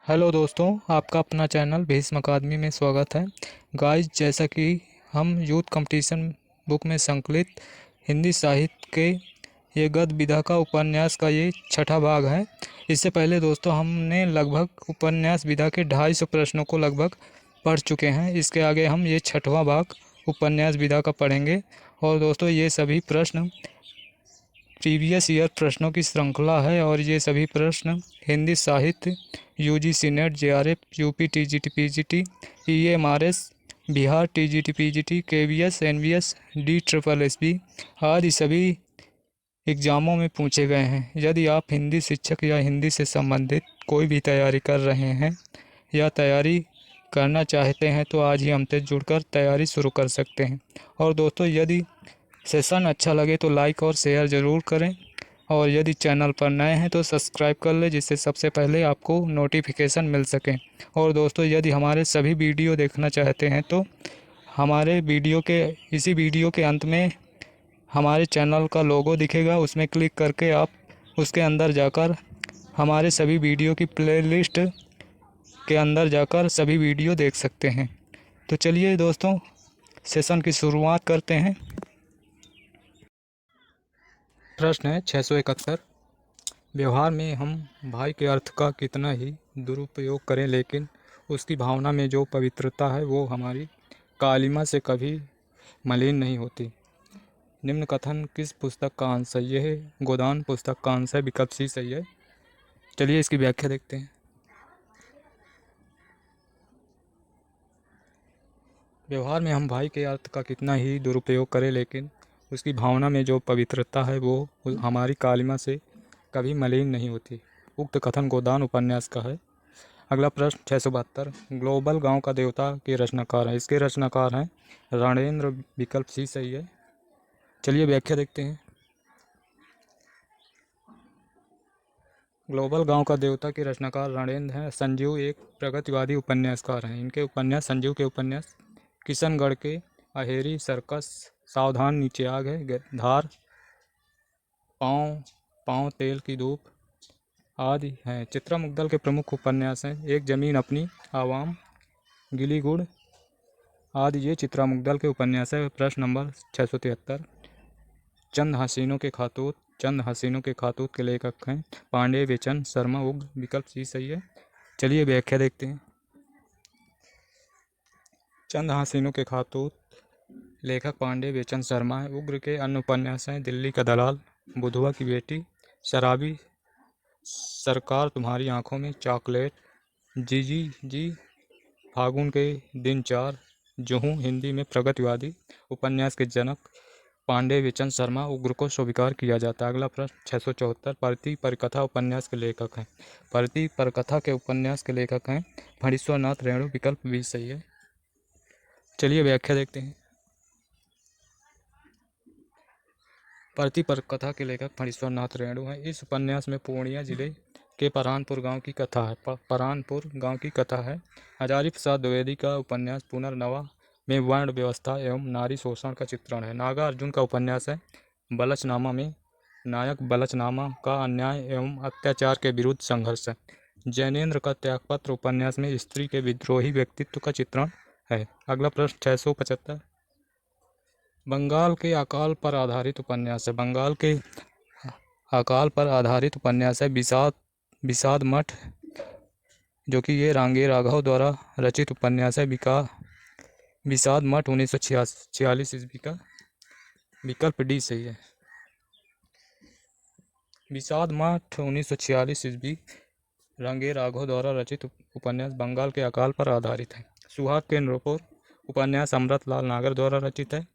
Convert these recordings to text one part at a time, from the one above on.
Hello दोस्तों, आपका अपना चैनल भीष्म अकादमी में स्वागत है। गाइस, जैसा कि हम यूथ कंपटीशन बुक में संकलित हिंदी साहित्य के ये गद्य विधा का उपन्यास का ये छठा भाग है। इससे पहले दोस्तों हमने लगभग उपन्यास विधा के 250 प्रश्नों को लगभग पढ़ चुके हैं। इसके आगे हम ये छठवां भाग उपन्यास विधा का पढ़ेंगे। और दोस्तों ये सभी प्रश्न प्रीवियस ईयर प्रश्नों की श्रृंखला है और ये सभी प्रश्न हिंदी साहित्य, UGC NET, JRF, UP TGT PGT, EMRS, Bihar TGT PGT, KVS, NVS, D triple SB आदि सभी एग्जामों में पूछे गए हैं। यदि आप हिंदी शिक्षक या हिंदी से संबंधित कोई भी तैयारी कर रहे हैं या तैयारी करना चाहते हैं तो आज ही हमसे जुड़कर तैयारी शुरू कर सकते हैं। और दोस्तों, यदि सेशन अच्छा लगे तो लाइक और शेयर ज़रूर करें, और यदि चैनल पर नए हैं तो सब्सक्राइब कर लें, जिससे सबसे पहले आपको नोटिफिकेशन मिल सके। और दोस्तों, यदि हमारे सभी वीडियो देखना चाहते हैं तो हमारे इसी वीडियो के अंत में हमारे चैनल का लोगो दिखेगा, उसमें क्लिक करके आप उसके अंदर जाकर हमारे सभी वीडियो की प्लेलिस्ट के अंदर जाकर सभी वीडियो देख सकते हैं। तो चलिए दोस्तों, सेशन की शुरुआत करते हैं। प्रश्न है 671। व्यवहार में हम भाई के अर्थ का कितना ही दुरुपयोग करें, लेकिन उसकी भावना में जो पवित्रता है वो हमारी कालिमा से कभी मलिन नहीं होती। निम्न कथन किस पुस्तक का अंश है? यह गोदान पुस्तक का अंश है, विकल्प सी सही है। चलिए इसकी व्याख्या देखते हैं। व्यवहार में हम भाई के अर्थ का कितना ही दुरुपयोग करें, लेकिन उसकी भावना में जो पवित्रता है वो हमारी कालिमा से कभी मलिन नहीं होती। उक्त कथन गोदान उपन्यास का है। अगला प्रश्न 672। ग्लोबल गांव का देवता के रचनाकार हैं। इसके रचनाकार हैं रणेंद्र, विकल्प सी सही है। चलिए व्याख्या देखते हैं। ग्लोबल गांव का देवता के रचनाकार रणेंद्र हैं। संजीव एक प्रगतिवादी उपन्यासकार हैं। इनके उपन्यास, संजीव के उपन्यास किशनगढ़ के अहेरी सर्कस, सावधान नीचे आग है, धार, पाँव पाँव तेल की धूप आदि हैं। चित्रा मुग्दल के प्रमुख उपन्यास हैं एक जमीन अपनी, आवाम, गिली गुड़ आदि। ये चित्रा मुग्दल के उपन्यास है। प्रश्न नंबर 673। चंद हसीनों के खातूत, चंद हसीनों के खातूत के लेखक हैं पांडे, बेचन, शर्मा, उग्र, विकल्प सी सही है। चलिए व्याख्या देखते हैं। चंद हसीनों के खातूत लेखक पांडे, बेचन, शर्मा है। उग्र के अन्य उपन्यास हैं दिल्ली का दलाल, बुधवा की बेटी, शराबी, सरकार तुम्हारी आंखों में, चॉकलेट, जी जी जी, फागुन के दिन चार, जुहू। हिंदी में प्रगतिवादी उपन्यास के जनक पांडे, बेचन, शर्मा, उग्र को स्वीकार किया जाता है। अगला प्रश्न 674। परती परिकथा उपन्यास के लेखक हैं। परती परिकथा के उपन्यास के लेखक हैं फणीश्वर नाथ रेणु, विकल्प बी सही है। चलिए व्याख्या देखते हैं। परती परिकथा के लेखक फणीश्वर नाथ रेणु हैं। इस उपन्यास में पूर्णिया जिले के परानपुर गांव की कथा है। परानपुर गांव की कथा है। हजारी प्रसाद द्विवेदी का उपन्यास पुनर्नवा में वर्ण व्यवस्था एवं नारी शोषण का चित्रण है। नागार्जुन का उपन्यास है बलचनामा में नायक बलचनामा का अन्याय एवं अत्याचार के विरुद्ध संघर्ष है। जैनेन्द्र का त्यागपत्र उपन्यास में स्त्री के विद्रोही व्यक्तित्व का चित्रण है। अगला प्रश्न 675। बंगाल के अकाल पर आधारित उपन्यास है। बंगाल के अकाल पर आधारित उपन्यास है विषाद मठ, जो कि ये रांगे राघव द्वारा रचित उपन्यास है। विषाद मठ 1946 ईस्वी का, विकल्प डी सही है। विषाद मठ 1946 ईस्वी रांगे राघव द्वारा रचित उपन्यास बंगाल के अकाल पर आधारित है। सुहाग के नृपुर उपन्यास अमृतलाल नागर द्वारा रचित है।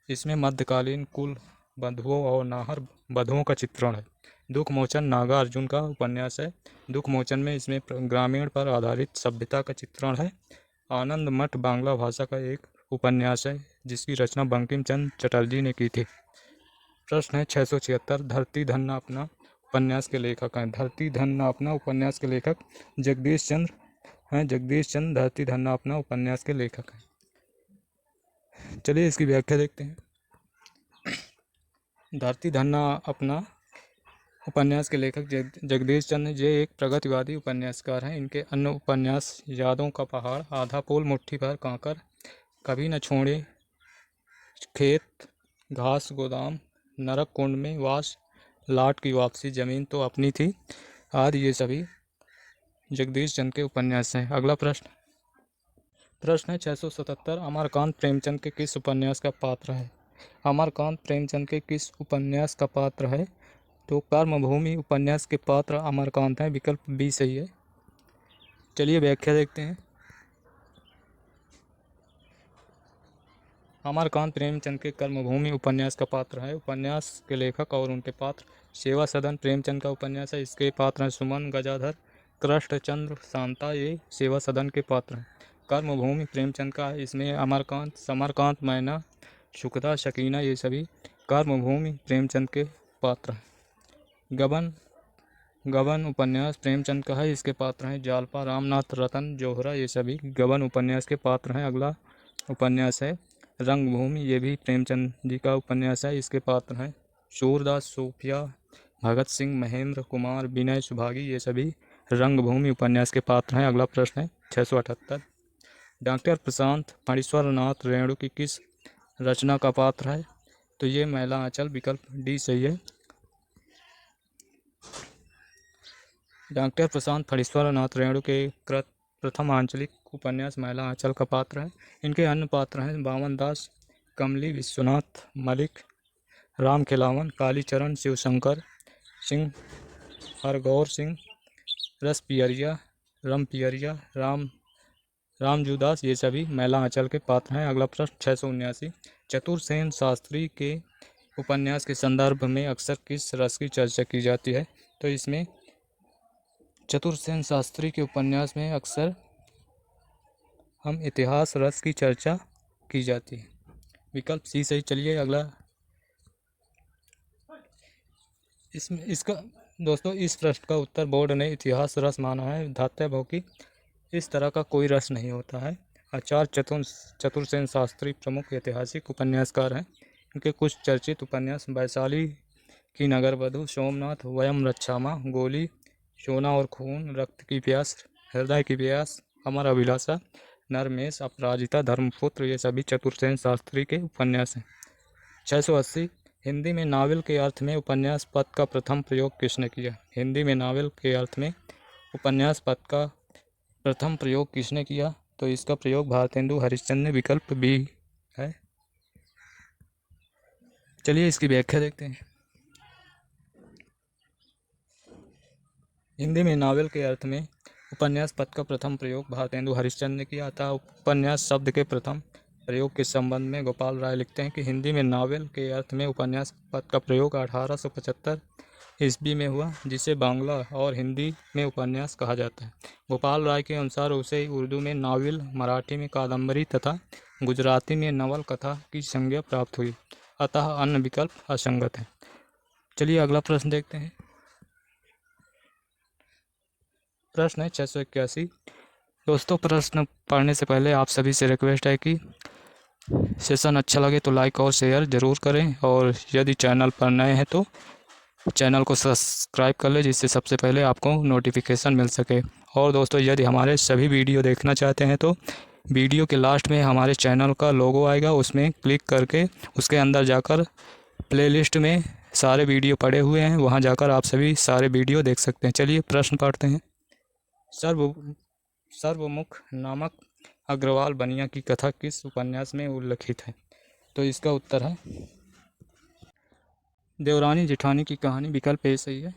इसमें मध्यकालीन कुल बंधुओं और नाहर बंधुओं का चित्रण है। दुख मोचन नागार्जुन का उपन्यास है। दुख मोचन में इसमें ग्रामीण पर आधारित सभ्यता का चित्रण है। आनंद मठ बांग्ला भाषा का एक उपन्यास है जिसकी रचना बंकिम चंद्र चटर्जी ने की थी। प्रश्न है 676। धरती धन्ना अपना उपन्यास के लेखक हैं। धरती धन्ना अपना उपन्यास के लेखक जगदीश चंद्र हैं। जगदीश चंद्र धरती धन्ना अपना उपन्यास के लेखक हैं। चलिए इसकी व्याख्या देखते हैं। धरती धन्ना अपना उपन्यास के लेखक जगदीश चंद्र ये एक प्रगतिवादी उपन्यासकार हैं। इनके अन्य उपन्यास यादों का पहाड़, आधा पोल, मुट्ठी भर कांकर, कभी न छोड़े खेत, घास गोदाम, नरक कुंड में वास, लाट की वापसी, जमीन तो अपनी थी आदि ये सभी जगदीश चंद्र के उपन्यास हैं। अगला प्रश्न है 677, अमरकांत प्रेमचंद के किस उपन्यास का पात्र है? अमरकांत प्रेमचंद के किस उपन्यास का पात्र है? तो कर्मभूमि उपन्यास के पात्र अमरकांत हैं, विकल्प बी सही है। चलिए व्याख्या देखते हैं। अमरकांत प्रेमचंद के कर्मभूमि उपन्यास का पात्र है। उपन्यास के लेखक और उनके पात्र सेवा सदन प्रेमचंद का उपन्यास है। इसके पात्र हैं सुमन, गजाधर, कृष्णचंद्र, शांता, ये सेवा सदन के पात्र हैं। कर्मभूमि प्रेमचंद का है, इसमें अमरकांत, समरकांत, मैना, शुकदा, शकीना ये सभी कर्मभूमि प्रेमचंद के पात्र हैं। गबन उपन्यास प्रेमचंद का है, इसके पात्र हैं जालपा, रामनाथ, रतन, जोहरा ये सभी गबन उपन्यास के पात्र हैं। अगला उपन्यास है रंगभूमि, ये भी प्रेमचंद जी का उपन्यास है। इसके पात्र हैं सूरदास, सूफिया, भगत सिंह, महेंद्र कुमार, विनय सुभागी ये सभी रंगभूमि उपन्यास के पात्र हैं। अगला प्रश्न है 678, डॉक्टर प्रशांत फणीश्वर नाथ रेणु की किस रचना का पात्र है? तो ये मैला आंचल, विकल्प डी सही है। डॉक्टर प्रशांत फणीश्वर नाथ रेणु के कृत प्रथम आंचलिक उपन्यास मैला आंचल का पात्र है। इनके अन्य पात्र हैं बावन दास, कमली, विश्वनाथ मलिक, राम खिलावन, कालीचरण, शिवशंकर सिंह, हरगौर सिंह, रस पियरिया, रम पियरिया, रामजूदास ये सभी मैला आंचल के पात्र हैं। अगला प्रश्न 679, चतुरसेन शास्त्री के उपन्यास के संदर्भ में अक्सर किस रस की चर्चा की जाती है? तो इसमें चतुरसेन शास्त्री के उपन्यास में अक्सर हम इतिहास रस की चर्चा की जाती है, विकल्प सी सही। चलिए अगला इसका दोस्तों इस प्रश्न का उत्तर बोर्ड ने इतिहास रस माना है। धातव्य कि इस तरह का कोई रस नहीं होता है। आचार्य चतुरसेन शास्त्री प्रमुख ऐतिहासिक उपन्यासकार हैं। इनके कुछ चर्चित उपन्यास वैशाली की नगरवधु, सोमनाथ, वयम रक्षामा, गोली, सोना और खून, रक्त की प्यास, हृदय की प्यास, अमर अभिलाषा, नरमेश, अपराजिता, धर्मपुत्र ये सभी चतुरसेन शास्त्री के उपन्यास हैं। 680, हिंदी में नावल के अर्थ में उपन्यास पद का प्रथम प्रयोग किसने किया? हिंदी में नावल के अर्थ में उपन्यास पद का प्रथम प्रयोग किसने किया? तो इसका प्रयोग भारतेंदु हरिश्चंद्र ने, विकल्प बी है। चलिए इसकी व्याख्या देखते हैं। हिंदी में नावल के अर्थ में उपन्यास पद का प्रथम प्रयोग भारतेंदु हरिश्चंद्र ने किया था। उपन्यास शब्द के प्रथम प्रयोग के संबंध में गोपाल राय लिखते हैं कि हिंदी में नावल के अर्थ में उपन्यास पद का प्रयोग 1875 ईस्वी में हुआ, जिसे बांग्ला और हिंदी में उपन्यास कहा जाता है। गोपाल राय के अनुसार उसे उर्दू में नावल, मराठी में कादम्बरी तथा गुजराती में नवल कथा की संज्ञा प्राप्त हुई, अतः अन्य विकल्प असंगत है। चलिए अगला प्रश्न देखते हैं। प्रश्न है 681, दोस्तों प्रश्न पढ़ने से पहले आप सभी से रिक्वेस्ट है कि सेशन अच्छा लगे तो लाइक और शेयर ज़रूर करें, और यदि चैनल पर नए हैं तो चैनल को सब्सक्राइब कर लें, जिससे सबसे पहले आपको नोटिफिकेशन मिल सके। और दोस्तों यदि हमारे सभी वीडियो देखना चाहते हैं तो वीडियो के लास्ट में हमारे चैनल का लोगो आएगा, उसमें क्लिक करके उसके अंदर जाकर प्लेलिस्ट में सारे वीडियो पड़े हुए हैं, वहां जाकर आप सभी सारे वीडियो देख सकते हैं। चलिए प्रश्न पढ़ते हैं। सर्वमुख नामक अग्रवाल बनिया की कथा किस उपन्यास में उल्लिखित है? तो इसका उत्तर है देवरानी जेठानी की कहानी, विकल्प ए सही है।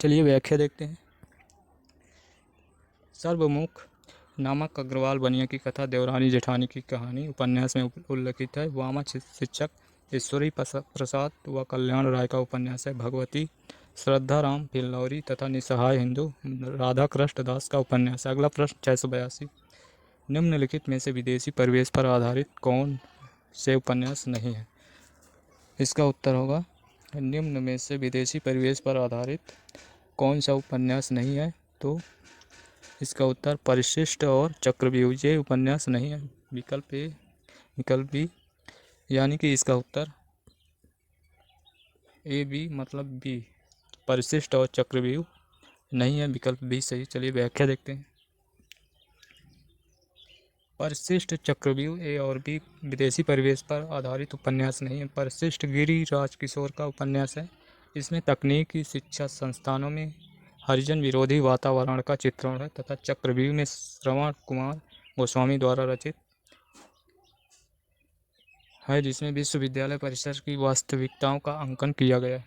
चलिए व्याख्या देखते हैं। सर्वमुख नामक अग्रवाल बनिया की कथा देवरानी जेठानी की कहानी उपन्यास में उल्लिखित है। वामा शिक्षक ईश्वरी प्रसाद व कल्याण राय का उपन्यास है। भगवती श्रद्धा राम फिल्लौरी तथा निसहाय हिंदू राधा कृष्ण दास का उपन्यास है। अगला प्रश्न 682, निम्नलिखित में से विदेशी परिवेश पर आधारित कौन से उपन्यास नहीं है? इसका उत्तर होगा निम्न में से विदेशी परिवेश पर आधारित कौन सा उपन्यास नहीं है? तो इसका उत्तर परिशिष्ट और चक्रव्यूह ये उपन्यास नहीं है, विकल्प ए, विकल्प बी, यानी कि इसका उत्तर ए बी मतलब बी परिशिष्ट और चक्रव्यूह नहीं है, विकल्प बी सही। चलिए व्याख्या देखते हैं। परिशिष्ट, चक्रव्यूह, ए और बी विदेशी परिवेश पर आधारित उपन्यास नहीं है। परिशिष्ट गिरिराज किशोर का उपन्यास है। इसमें तकनीकी शिक्षा संस्थानों में हरिजन विरोधी वातावरण का चित्रण है तथा चक्रव्यूह में श्रवण कुमार गोस्वामी द्वारा रचित है, जिसमें विश्वविद्यालय परिसर की वास्तविकताओं का अंकन किया गया है।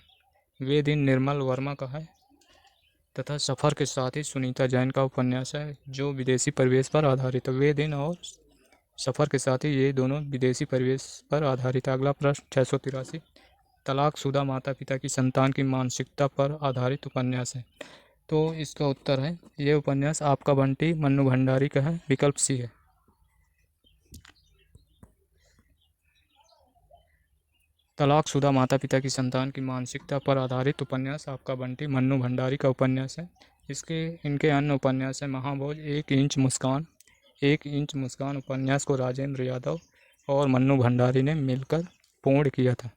वे दिन निर्मल वर्मा का है तथा सफ़र के साथ ही सुनीता जैन का उपन्यास है, जो विदेशी परिवेश पर आधारित है। वे दिन और सफ़र के साथ ही ये दोनों विदेशी परिवेश पर आधारित है। अगला प्रश्न 683, तलाकशुदा माता पिता की संतान की मानसिकता पर आधारित उपन्यास है। तो इसका उत्तर है, ये उपन्यास आपका बंटी मन्नू भंडारी का है, विकल्प सी है। तलाकशुदा माता पिता की संतान की मानसिकता पर आधारित उपन्यास आपका बंटी मन्नू भंडारी का उपन्यास है। इनके अन्य उपन्यास है महाभोज, एक इंच मुस्कान उपन्यास को राजेंद्र यादव और मन्नू भंडारी ने मिलकर पूर्ण किया था।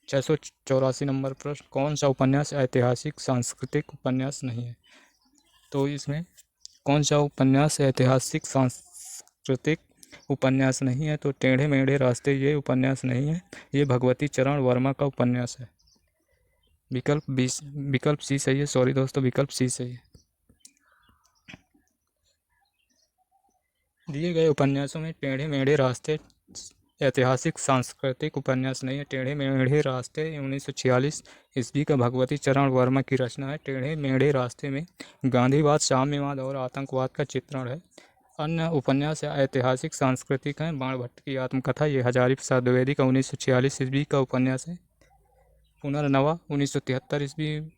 684 नंबर प्रश्न, कौन सा उपन्यास ऐतिहासिक सांस्कृतिक उपन्यास नहीं है? तो इसमें कौन सा उपन्यास ऐतिहासिक सांस्कृतिक उपन्यास नहीं है? तो टेढ़े मेढ़े रास्ते ये उपन्यास नहीं है, ये भगवती चरण वर्मा का उपन्यास है। विकल्प सी सही है। सॉरी दोस्तों, विकल्प सी सही है। दिए गए उपन्यासों में टेढ़े मेढ़े रास्ते ऐतिहासिक सांस्कृतिक उपन्यास नहीं है। टेढ़े मेढ़े रास्ते 1946 ईस्वी का भगवती चरण वर्मा की रचना है। टेढ़े मेढ़े रास्ते में गांधीवाद, साम्यवाद और आतंकवाद का चित्रण है। अन्य उपन्यास ऐतिहासिक सांस्कृतिक हैं। बाणभट्ट की आत्मकथा, ये हजारी प्रसाद द्विवेदी का 1946 ईस्वी का उपन्यास है। पुनर्नवा 1973 ईस्वी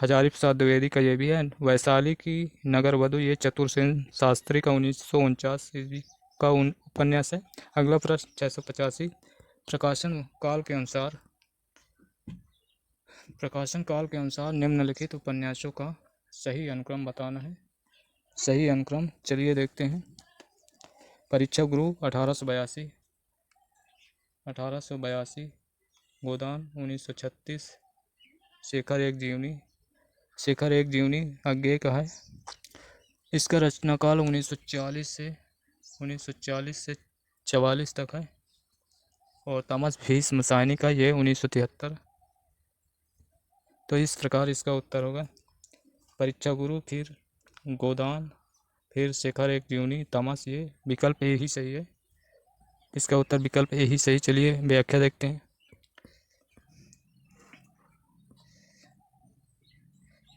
हजारी प्रसाद द्विवेदी का ये भी है। वैशाली की नगरवधु, ये चतुर्सेन शास्त्री का 1949 ईस्वी का उपन्यास है। अगला प्रश्न 685, प्रकाशन काल के अनुसार निम्नलिखित उपन्यासों का सही अनुक्रम बताना है। सही अनुक्रम चलिए देखते हैं। परीक्षा गुरु 1882, गोदान 1936, शेखर एक जीवनी अज्ञेय का है। इसका रचनाकाल 1940 से 44 तक है। और तमस भीष्म सायनी का ये 1973। तो इस प्रकार इसका उत्तर होगा परीक्षा गुरु, फिर गोदान, फिर शेखर एक जीवनी, तमस, ये विकल्प ए ही सही है। इसका उत्तर विकल्प ए ही सही। चलिए व्याख्या देखते हैं।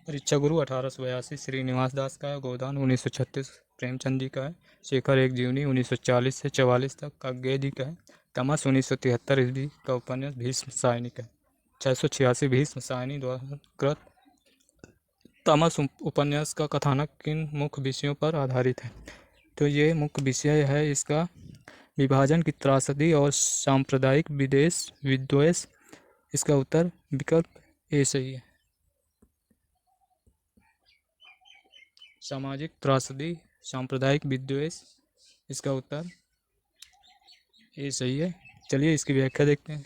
परीक्षा गुरु 1882 श्रीनिवास दास का है। गोदान 1936 प्रेमचंद जी का है। शेखर एक जीवनी 1940 से 44 तक अज्ञेय जी का है। तमस 1973 ईस्वी का उपन्यास भीष्म सायनी का है। 686 भीष्म सायनी द्वारा कृत तमस उपन्यास का कथानक किन मुख्य विषयों पर आधारित है? तो ये मुख्य विषय है इसका विभाजन की त्रासदी और सांप्रदायिक विद्वेष। इसका उत्तर विकल्प ए सही है। सामाजिक त्रासदी, सांप्रदायिक विद्वेष, इसका उत्तर ए सही है। चलिए इसकी व्याख्या देखते हैं।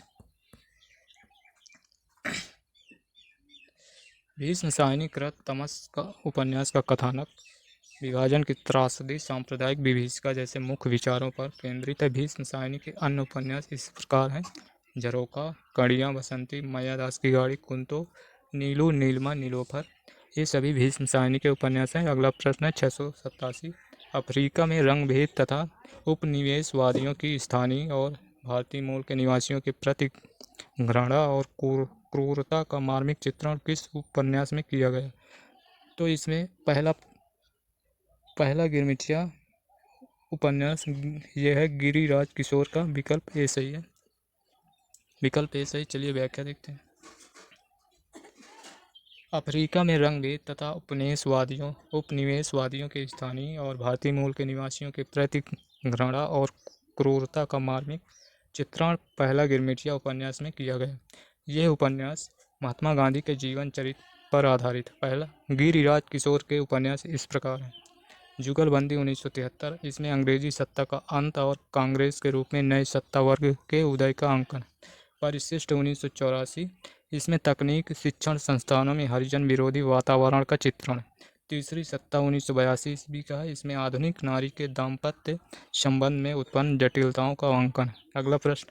भीष्म सायनी कृत तमस का उपन्यास का कथानक विभाजन की त्रासदी, सांप्रदायिक विभीषिका जैसे मुख्य विचारों पर केंद्रित है। भीष्म सायनी के अन्य उपन्यास इस प्रकार हैं: झरोखा, कड़ियाँ, बसंती, मायादास की गाड़ी, कुंतो, नीलू, नीलमा, नीलोफर, ये सभी भीष्म सायनी के उपन्यास हैं। अगला प्रश्न है 687, अफ्रीका में रंग भेद तथा उपनिवेशवादियों की स्थानीय और भारतीय मूल के निवासियों के प्रति घृणा और क्रूरता का मार्मिक चित्रण किस उपन्यास में किया गया? तो इसमें पहला गिरमिटिया उपन्यास ये है गिरिराज किशोर का। विकल्प ए सही है। विकल्प ए सही। चलिए व्याख्या देखते हैं। अफ्रीका में रंगभेद तथा उपनिवेशवादियों के स्थानीय और भारतीय मूल के निवासियों के प्रति घृणा और क्रूरता का मार्मिक चित्रण पहला गिरमिटिया उपन्यास में किया गया। यह उपन्यास महात्मा गांधी के जीवन चरित्र पर आधारित है। पहला गिरिराज किशोर के उपन्यास इस प्रकार है: जुगलबंदी 1973, इसमें अंग्रेजी सत्ता का अंत और कांग्रेस के रूप में नए सत्ता वर्ग के उदय का अंकन। परिशिष्ट 1984, इसमें तकनीक शिक्षण संस्थानों में हरिजन विरोधी वातावरण का चित्रण। तीसरी सत्ता 1982 ईस्वी का है। इसमें आधुनिक नारी के दाम्पत्य संबंध में उत्पन्न जटिलताओं का अंकन। अगला प्रश्न,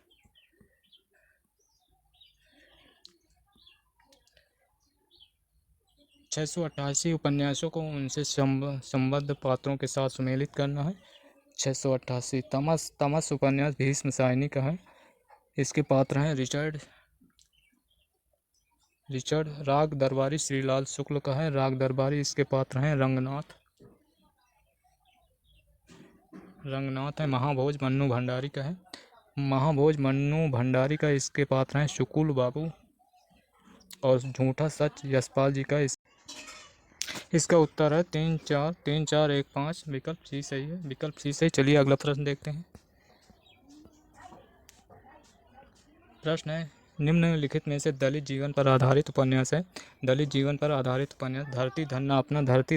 688 उपन्यासों को उनसे संबद्ध पात्रों के साथ सुमेलित करना है। 688 तमस उपन्यास भीष्म साहिनी का है। इसके पात्र हैं रिचर्ड। राग दरबारी श्रीलाल शुक्ल का है। राग दरबारी इसके पात्र हैं रंगनाथ है। महाभोज मन्नू भंडारी का है। महाभोज मन्नू भंडारी का इसके पात्र हैं शुकुल बाबू। और झूठा सच यशपाल जी का। इसका उत्तर है 3 4 1 5। विकल्प सी सही है। विकल्प सी सही। चलिए अगला प्रश्न देखते हैं। प्रश्न है, निम्नलिखित में से दलित जीवन पर आधारित उपन्यास है। दलित जीवन पर आधारित उपन्यास धरती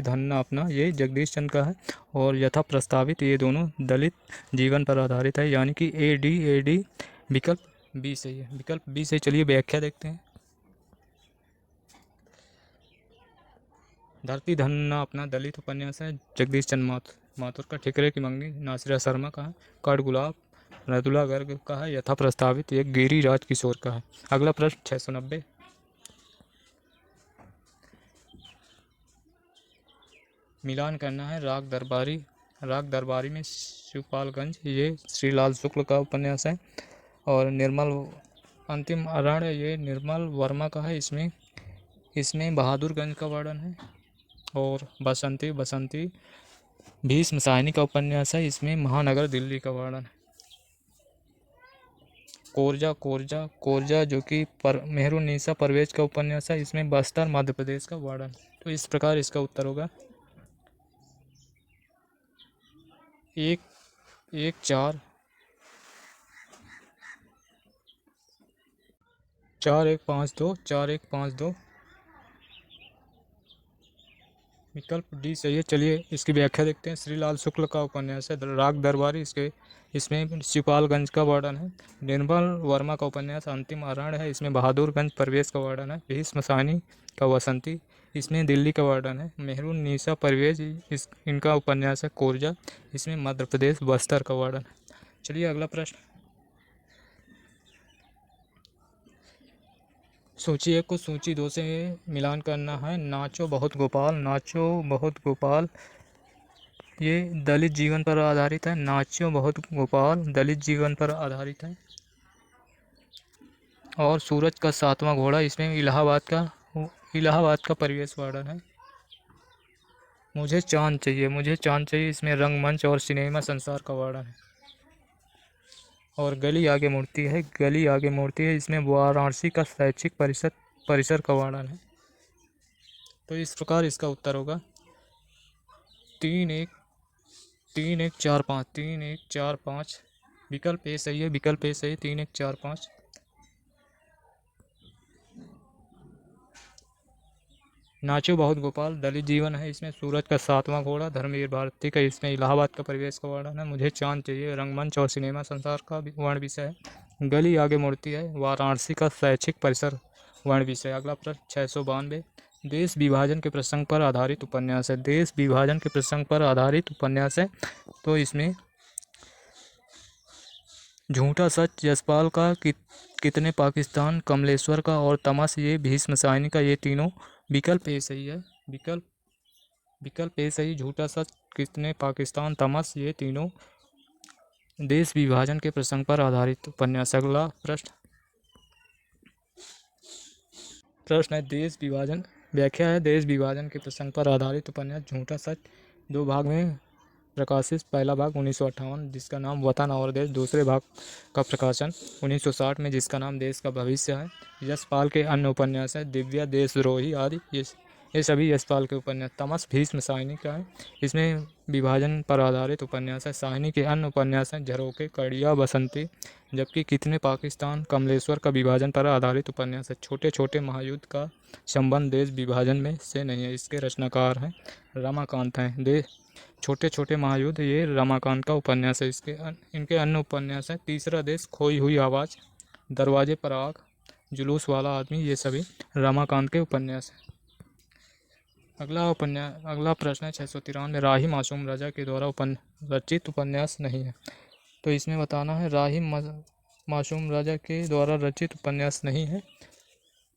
धन्ना अपना ये जगदीश चंद्र का है। और यथा प्रस्तावित ये दोनों दलित जीवन पर आधारित है, यानी कि ए डी। विकल्प बी सही है। विकल्प बी सही। चलिए व्याख्या देखते हैं। धरती धन्ना अपना दलित उपन्यास है जगदीश चंद्र माथुर का। ठिकरे की मंगनी नासिरा शर्मा का है। कड़ गुलाब मृदुला गर्ग का है। यथा प्रस्तावित एक गिरिराज किशोर का है। अगला प्रश्न 690, मिलान करना है। राग दरबारी में शिवपालगंज ये श्रीलाल शुक्ल का उपन्यास है। और निर्मल अंतिम अरण्य ये निर्मल वर्मा का है। इसमें बहादुरगंज का वर्णन है। और बसंती भीष्म साहिनी का उपन्यास है। इसमें महानगर दिल्ली का वर्णन है। कोरजा जो कि मेहरुन्निसा परवेज का उपन्यास है। इसमें बस्तर मध्य प्रदेश का वर्णन। तो इस प्रकार इसका उत्तर होगा 1 1 4 4 1 5 2 4 1 5 2। विकल्प डी सही है। चलिए इसकी व्याख्या देखते हैं। श्रीलाल शुक्ल का उपन्यास है राग दरबारी। इसमें शिवपालगंज का वर्णन है। निर्मल वर्मा का उपन्यास अंतिम अरण्य है। इसमें बहादुरगंज परवेश का वर्णन है। भीष्म साहनी का वसंती इसमें दिल्ली का वर्णन है। मेहरुन्निसा परवेज इनका उपन्यास है कोरजा। इसमें मध्य प्रदेश बस्तर का वर्णन है। चलिए अगला प्रश्न, सूची 1 को सूची 2 से मिलान करना है। नाचो बहुत गोपाल ये दलित जीवन पर आधारित है। नाचो बहुत गोपाल दलित जीवन पर आधारित है। और सूरज का 7वां घोड़ा इसमें इलाहाबाद का परिवेश वर्णन है। मुझे चांद चाहिए इसमें रंगमंच और सिनेमा संसार का वर्णन है। और गली आगे मूर्ति है इसमें वाराणसी का शैक्षिक परिसर का वर्णन है। तो इस प्रकार इसका उत्तर होगा 3 1 4 5 3 1 4 5। विकल्प ए सही है। 3 1 4 5। नाचो बहुत गोपाल दलित जीवन है। इसमें सूरज का 7वां घोड़ा धर्मवीर भारती का। इसमें इलाहाबाद का परिवेश का वर्णन है। मुझे चांद चाहिए रंगमंच और सिनेमा संसार का वर्ण विषय है। गली आगे मूर्ति है वाराणसी का शैक्षिक परिसर वर्ण विषय। अगला प्रश्न 692, देश विभाजन के प्रसंग पर आधारित उपन्यास है। देश विभाजन के प्रसंग पर आधारित उपन्यास है। तो इसमें झूठा सच यशपाल का, कितने पाकिस्तान कमलेश्वर का, और तमस ये भीष्म साहिनी का। ये तीनों विकल्प ए सही है। विकल्प ए सही। झूठा सच कितने पाकिस्तान तमस ये तीनों देश विभाजन के प्रसंग पर आधारित उपन्यास। अगला प्रश्न है देश विभाजन व्याख्या है। देश विभाजन के प्रसंग पर आधारित उपन्यास झूठा सच 2 भाग में प्रकाशित। पहला भाग 1958 जिसका नाम वतन और देश। दूसरे भाग का प्रकाशन 1960 में जिसका नाम देश का भविष्य है। यशपाल के अन्य उपन्यास है दिव्या देशद्रोही आदि। ये सभी यशपाल के उपन्यास। तमस भीष्म साहिनी का है। इसमें विभाजन पर आधारित उपन्यास है। साहिनी के अन्य उपन्यास हैं झरोखे कड़िया बसंती। जबकि कितने पाकिस्तान कमलेश्वर का विभाजन पर आधारित उपन्यास है। छोटे छोटे महायुद्ध का संबंध देश विभाजन में से नहीं है। इसके रचनाकार हैं रमाकांत हैं। छोटे छोटे महायुद्ध ये रमाकांत का उपन्यास है। इनके अन्य उपन्यास हैं तीसरा देश, खोई हुई आवाज़, दरवाजे पर आग, जुलूस वाला आदमी, ये सभी रमाकांत के उपन्यास हैं। अगला प्रश्न है 693, राही मासूम रजा के द्वारा रचित उपन्यास नहीं है। तो इसमें बताना है राही मासूम रजा के द्वारा रचित उपन्यास नहीं है,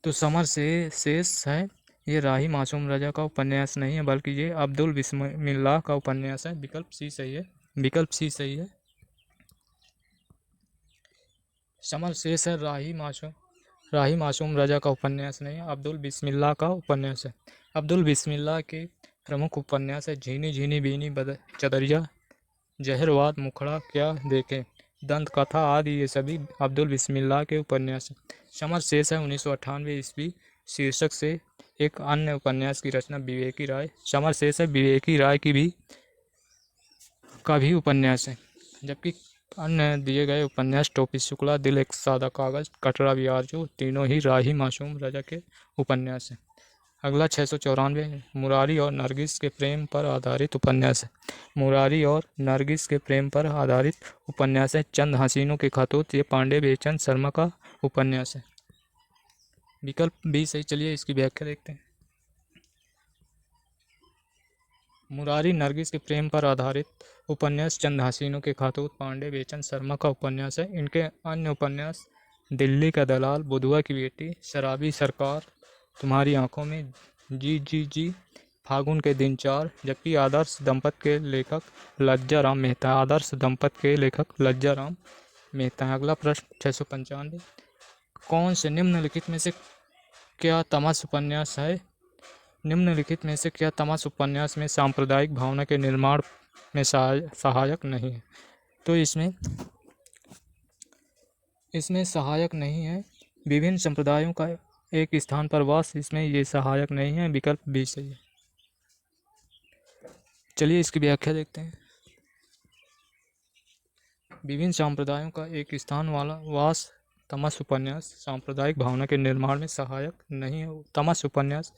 तो समर से शेष है, ये राही मासूम रजा का उपन्यास नहीं है, बल्कि ये अब्दुल बिस्मिल्लाह का उपन्यास है। विकल्प सी सही है। विकल्प सी सही है। समर शेष है, राही मासूम रजा का उपन्यास नहीं है, अब्दुल बिस्मिल्लाह का उपन्यास है। अब्दुल बिस्मिल्लाह के प्रमुख उपन्यास है झीनी झीनी बीनी चदरिया, जहरवाद, मुखड़ा क्या देखें, दंत कथा आदि, ये सभी अब्दुल बिस्मिल्लाह के उपन्यास हैं। समर शेष है 1998 ईस्वी शीर्षक से एक अन्य उपन्यास की रचना विवेकी राय। समर शेष है विवेकी राय का भी उपन्यास है, जबकि अन्य दिए गए उपन्यास टोपी शुक्ला, दिल एक सादा कागज, कटरा बियारजू, तीनों ही राही मासूम रजा के उपन्यास हैं। अगला 694, मुरारी और नरगिस के प्रेम पर आधारित उपन्यास है। मुरारी और नरगिस के प्रेम पर आधारित उपन्यास है चंद हसीनों के खतूत, ये पांडे बेचन शर्मा का उपन्यास है। विकल्प बी सही। चलिए इसकी व्याख्या देखते हैं। मुरारी नरगिस के प्रेम पर आधारित उपन्यास चंद हसीनों के खतूत पांडे बेचन शर्मा का उपन्यास है। इनके अन्य उपन्यास दिल्ली का दलाल, बुधवा की बेटी, शराबी सरकार, तुम्हारी आंखों में, जी जी जी, फागुन के दिन 4, जबकि आदर्श दंपत के लेखक लज्जाराम मेहता। अगला प्रश्न 695, कौन से निम्नलिखित में से क्या तमस उपन्यास है? निम्नलिखित में से क्या तमस उपन्यास में सांप्रदायिक भावना के निर्माण में सहायक नहीं है? तो इसमें सहायक नहीं है। विभिन्न संप्रदायों का एक स्थान पर वास, इसमें ये सहायक नहीं है। विकल्प बी सही है। चलिए इसकी व्याख्या देखते हैं। विभिन्न संप्रदायों का एक स्थान वाला वास तमस उपन्यास सांप्रदायिक भावना के निर्माण में सहायक नहीं है। तमस उपन्यास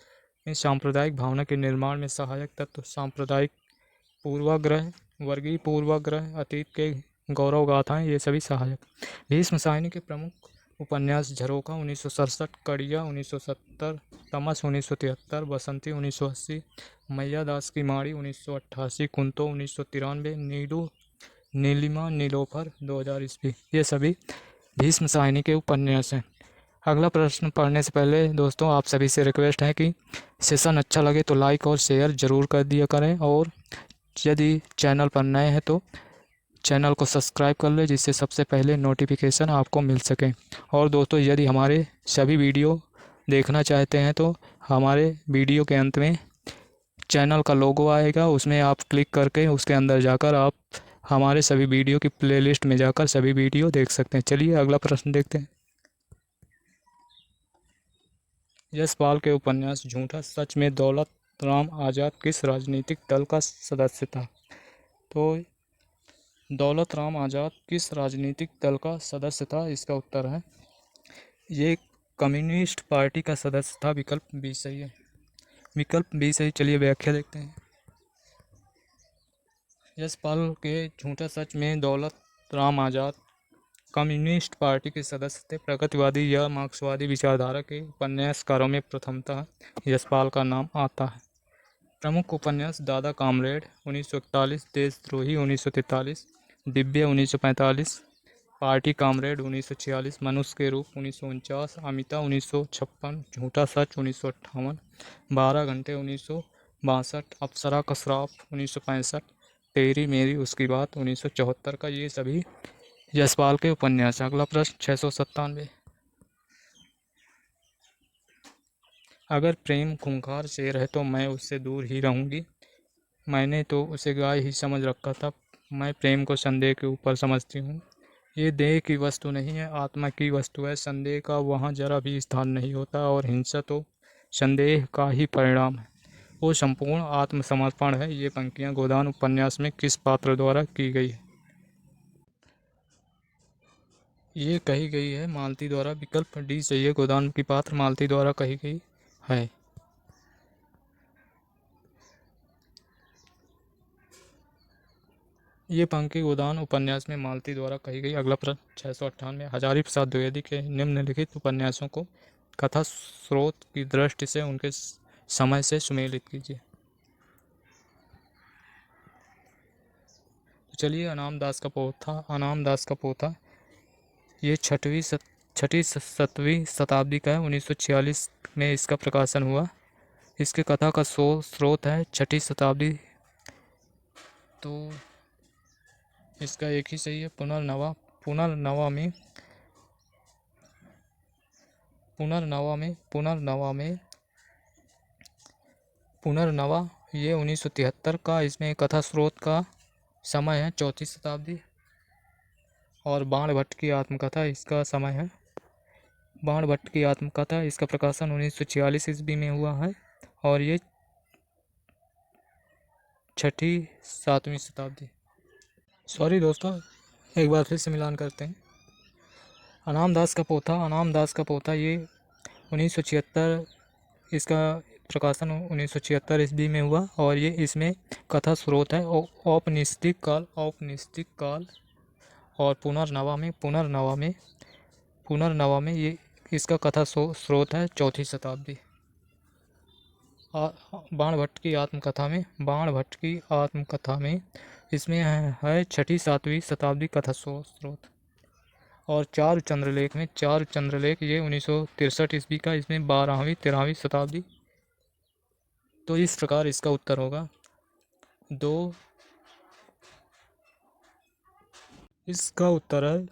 में सांप्रदायिक भावना के निर्माण में सहायक तत्व सांप्रदायिक पूर्वाग्रह, वर्गीय पूर्वाग्रह, अतीत के गौरव गाथाएं, ये सभी सहायक। भीष्म साहिनी के प्रमुख उपन्यास झरोखा 1967, कड़िया 1970, तमस 1973, बसंती 1980, मैया दास की माड़ी 1988, कुंतो 1993, नीलिमा नीलोफर 2000 ईस्वी, ये सभी भीष्म साहिनी के उपन्यास हैं। अगला प्रश्न पढ़ने से पहले दोस्तों आप सभी से रिक्वेस्ट है कि सेशन अच्छा लगे तो लाइक और शेयर ज़रूर कर दिया करें, और यदि चैनल पर नए हैं तो चैनल को सब्सक्राइब कर लें, जिससे सबसे पहले नोटिफिकेशन आपको मिल सके। और दोस्तों यदि हमारे सभी वीडियो देखना चाहते हैं तो हमारे वीडियो के अंत में चैनल का लोगो आएगा, उसमें आप क्लिक करके उसके अंदर जाकर आप हमारे सभी वीडियो की प्लेलिस्ट में जाकर सभी वीडियो देख सकते हैं। चलिए अगला प्रश्न देखते हैं। यशपाल के उपन्यास झूठा सच में दौलत राम आज़ाद किस राजनीतिक दल का सदस्य था? तो दौलत राम आज़ाद किस राजनीतिक दल का सदस्य था? इसका उत्तर है ये कम्युनिस्ट पार्टी का सदस्य था। विकल्प बी सही है। विकल्प बी सही। चलिए व्याख्या देखते हैं। यशपाल के झूठा सच में दौलत राम आज़ाद कम्युनिस्ट पार्टी के सदस्य थे। प्रगतिवादी या मार्क्सवादी विचारधारा के उपन्यासकारों में प्रथमतः यशपाल का नाम आता है। प्रमुख उपन्यास दादा कामरेड 1941, देशद्रोही 1943, दिव्य 1945, पार्टी कामरेड 1946, मनुष्य के रूप 1949, अमिता 1956, झूठा सच 1958, 12 घंटे 1962, अप्सरा का श्राप 1965, तेरी मेरी उसकी बात 1974 का, ये सभी यशपाल के उपन्यास। अगला प्रश्न 697, अगर प्रेम खूंखार शेर है तो मैं उससे दूर ही रहूँगी, मैंने तो उसे गाय ही समझ रखा था, मैं प्रेम को संदेह के ऊपर समझती हूँ, ये देह की वस्तु नहीं है, आत्मा की वस्तु है, संदेह का वहाँ जरा भी स्थान नहीं होता, और हिंसा तो संदेह का ही परिणाम है, वो संपूर्ण आत्मसमर्पण है। ये पंक्तियाँ गोदान उपन्यास में किस पात्र द्वारा की गई है? ये कही गई है मालती द्वारा। विकल्प डी सही है। गोदान की पात्र मालती द्वारा कही गई है। ये पंक्ति गोदान उपन्यास में मालती द्वारा कही गई। अगला प्रश्न 698, हजारी प्रसाद द्विवेदी के निम्नलिखित उपन्यासों को कथा स्रोत की दृष्टि से उनके समय से सुमेलित कीजिए। तो चलिए, अनाम दास का पोथा ये छठी 7वीं शताब्दी का है। 1946 में इसका प्रकाशन हुआ। इसके कथा का स्रोत है 6ठी शताब्दी। तो इसका एक ही सही है, पुनर्नवा। पुनर्नवा में पुनर्नवा ये 1973 का। इसमें कथा स्रोत का समय है 4ठी शताब्दी। और बाण भट्ट की आत्मकथा इसका समय है। बाण भट्ट की आत्मकथा इसका प्रकाशन 1946 ईस्वी में हुआ है और ये 6ठी 7वीं शताब्दी। सॉरी दोस्तों, एक बार फिर से मिलान करते हैं। अनाम दास का पोथा ये 1976, इसका प्रकाशन 1976 ईस्वी में हुआ और ये इसमें कथा स्रोत है औपनिषदिक काल। और पुनर्नवा में ये इसका कथा स्रोत है 4ठी शताब्दी। बाण भट्ट की आत्मकथा में इसमें है 6ठी 7वीं शताब्दी कथा स्रोत। और चारु चंद्रलेख ये 1963 ईस्वी का। इसमें 12वीं 13वीं शताब्दी। तो इस प्रकार इसका उत्तर होगा 2। इसका उत्तर है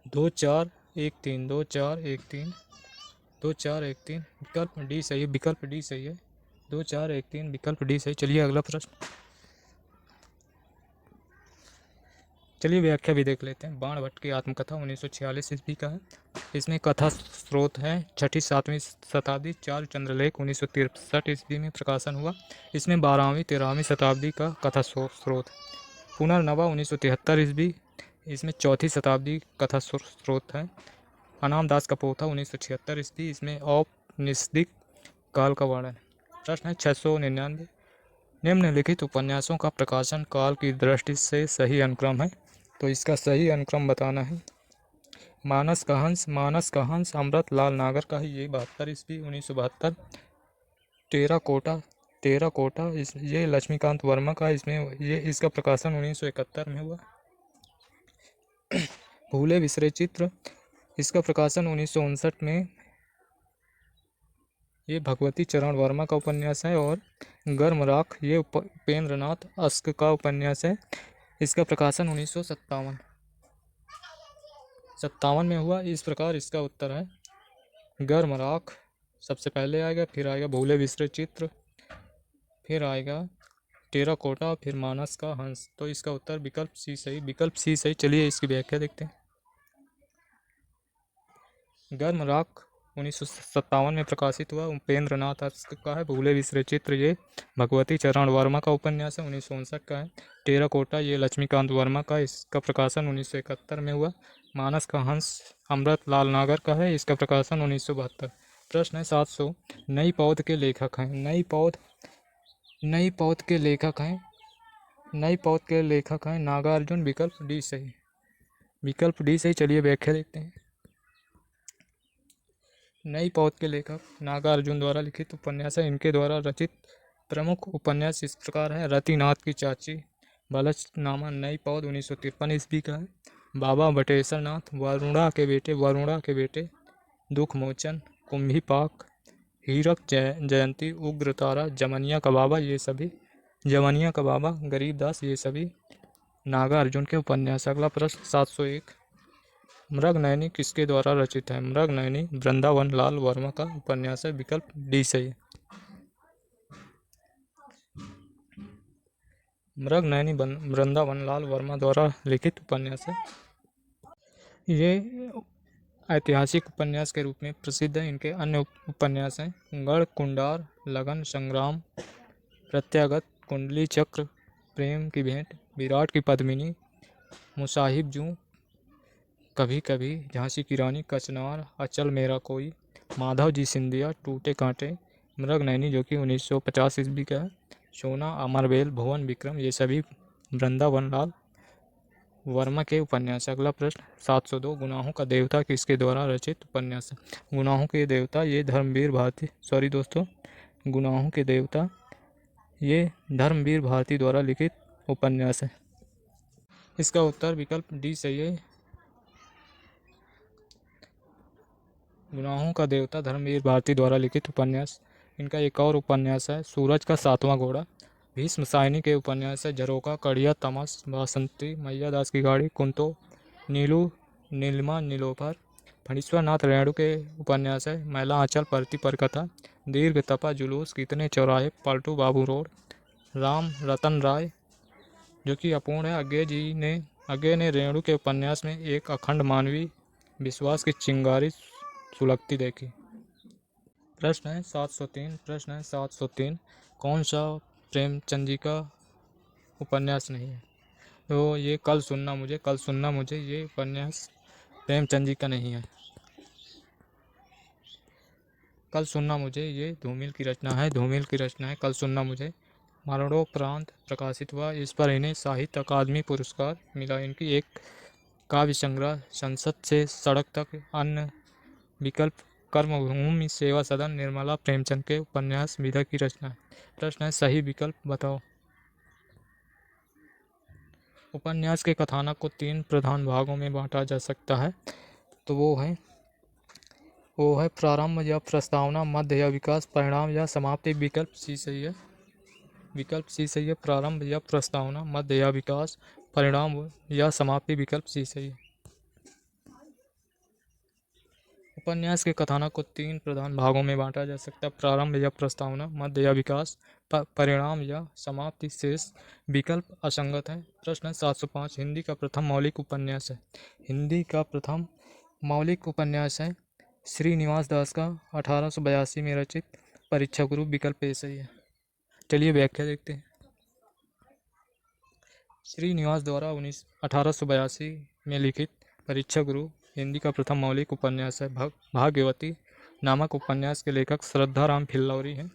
2 4 1 3 2 4 1 3 2 4 1 3। विकल्प डी सही है। 2 4 1 3 विकल्प डी सही। चलिए अगला प्रश्न। चलिए व्याख्या भी देख लेते हैं। बाण भट्ट की आत्मकथा 1946 ईस्वी का है। इसमें कथा स्रोत है 6ठी 7वीं शताब्दी। चारु चंद्रलेख 1963 ईस्वी में प्रकाशन हुआ। इसमें 12वीं 13वीं शताब्दी का कथा स्रोत। पुनर्नवा 1973 ईस्वी। इसमें 4ठी शताब्दी कथा स्रोत है। अनाम दास का पोथा 1976 ईस्वी। इसमें औपनिषदिक काल का वर्णन। प्रश्न है 699, निम्नलिखित उपन्यासों का प्रकाशन काल की दृष्टि से सही अनुक्रम है। तो इसका सही अनुक्रम बताना है। मानस का हंस अमृत लाल नागर का है, ये 72 ईस्वी 1972। टेराकोटा ये लक्ष्मीकांत वर्मा का। इसमें ये इसका प्रकाशन 1971 में हुआ। भूले बिसरे चित्र इसका प्रकाशन 1959 में। ये भगवती चरण वर्मा का उपन्यास है। और गर्म राख ये उपेंद्र नाथ अस्क का उपन्यास है। इसका प्रकाशन 1957 में हुआ। इस प्रकार इसका उत्तर है गर्म राख सबसे पहले आएगा, फिर आएगा भूले बिसरे चित्र, फिर आएगा टेराकोटा, फिर मानस का हंस। तो इसका उत्तर विकल्प सी सही। चलिए इसकी व्याख्या देखते हैं। गर्म राख 1957 में प्रकाशित हुआ, उपेंद्र नाथ अस्क का है। भूले बिसरे चित्र ये भगवती चरण वर्मा का उपन्यास है, 1959 का है। टेराकोटा ये लक्ष्मीकांत वर्मा का, इसका प्रकाशन 1971 में हुआ। मानस का हंस अमृत लाल नागर का है, इसका प्रकाशन 1972। प्रश्न है 700, नई पौध के लेखक हैं। नई पौध के लेखक हैं नागार्जुन। विकल्प डी सही। चलिए व्याख्या देखते हैं। नई पौध के लेखक नागार्जुन द्वारा लिखित उपन्यास है। इनके द्वारा रचित प्रमुख उपन्यास इस प्रकार है। रतिनाथ की चाची, बलचनामा, नई पौध 1953 ईस्वी का है। बाबा बटेश्वर नाथ, वरुणा के बेटे, दुख मोचन, कुंभी पाक, हीरक जयंती, उग्र तारा, जमनिया का बाबा, गरीबदास, ये सभी नागार्जुन के उपन्यास। अगला प्रश्न 701, मृगनयनी किसके द्वारा रचित है। मृगनयनी वृंदावन लाल वर्मा का उपन्यास है। विकल्प डी सही। मृगनयनी वृंदावन लाल वर्मा द्वारा लिखित उपन्यास है। ये ऐतिहासिक उपन्यास के रूप में प्रसिद्ध है। इनके अन्य उपन्यास हैं गढ़ कुंडार, लगन संग्राम, प्रत्यागत, कुंडली चक्र, प्रेम की भेंट, विराट की पद्मिनी, मुसाहिब जू, कभी कभी, झांसी की रानी, कचनार, अचल मेरा कोई, माधव जी सिंधिया, टूटे कांटे। मृगनयनी जो कि 1950 ईस्वी का है। सोना, अमरबेल, भुवन विक्रम, ये सभी वृंदावन लाल वर्मा के उपन्यास। अगला प्रश्न 702 गुनाहों का देवता किसके द्वारा रचित उपन्यास है? गुनाहों के देवता ये धर्मवीर भारती गुनाहों के देवता ये धर्मवीर भारती द्वारा लिखित उपन्यास है। इसका उत्तर विकल्प डी सही है। गुनाहों का देवता धर्मवीर भारती द्वारा लिखित उपन्यास। इनका एक और उपन्यास है सूरज का सातवां घोड़ा। भीष्म सायनी के उपन्यास है झरोका, कड़िया, तमस, बासंती, मैया दास की गाड़ी, कुंतो, नीलू, नीलिमा, नीलोफर। फणीश्वर नाथ रेणु के उपन्यास है मैला आंचल, परती पर कथा, दीर्घ तपा, जुलूस, कितने चौराहे, पलटू बाबू रोड। राम रतन राय जो कि अपूर्ण है। अज्ञे ने रेणु के उपन्यास में एक अखंड मानवीय विश्वास की चिंगारी सुलगती देखी। प्रश्न है 703 कौन सा प्रेमचंद जी का उपन्यास नहीं है? तो ये कल सुनना मुझे ये उपन्यास प्रेमचंद जी का नहीं है। कल सुनना मुझे ये धूमिल की रचना है। कल सुनना मुझे मरणोपरांत प्रकाशित हुआ। इस पर इन्हें साहित्य अकादमी पुरस्कार मिला। इनकी एक काव्य संग्रह संसद से सड़क तक, अन्य विकल्प कर्मभूमि, सेवा सदन, निर्मला प्रेमचंद के उपन्यास विधा की रचना है। प्रश्न है सही विकल्प बताओ। उपन्यास के कथानक को 3 प्रधान भागों में बांटा जा सकता है। तो वो है प्रारंभ या प्रस्तावना, मध्य या विकास, परिणाम या समाप्ति। विकल्प सी सही है। प्रारंभ या प्रस्तावना, मध्य या विकास, परिणाम या समाप्ति। विकल्प सी सही है। उपन्यास के कथानक को 3 प्रधान भागों में बांटा जा सकता है। प्रारंभ या प्रस्तावना, मध्य या विकास, परिणाम या समाप्ति। शेष विकल्प असंगत है। प्रश्न 705 हिंदी का प्रथम मौलिक उपन्यास है। हिंदी का प्रथम मौलिक उपन्यास है श्रीनिवास दास का 1882 में रचित परीक्षा गुरु। विकल्प ए सही है। चलिए व्याख्या देखते हैं। श्रीनिवास द्वारा 1882 में लिखित परीक्षा गुरु हिंदी का प्रथम मौलिक उपन्यास है। भाग्यवती नामक उपन्यास के लेखक श्रद्धाराम फिल्लौरी हैं।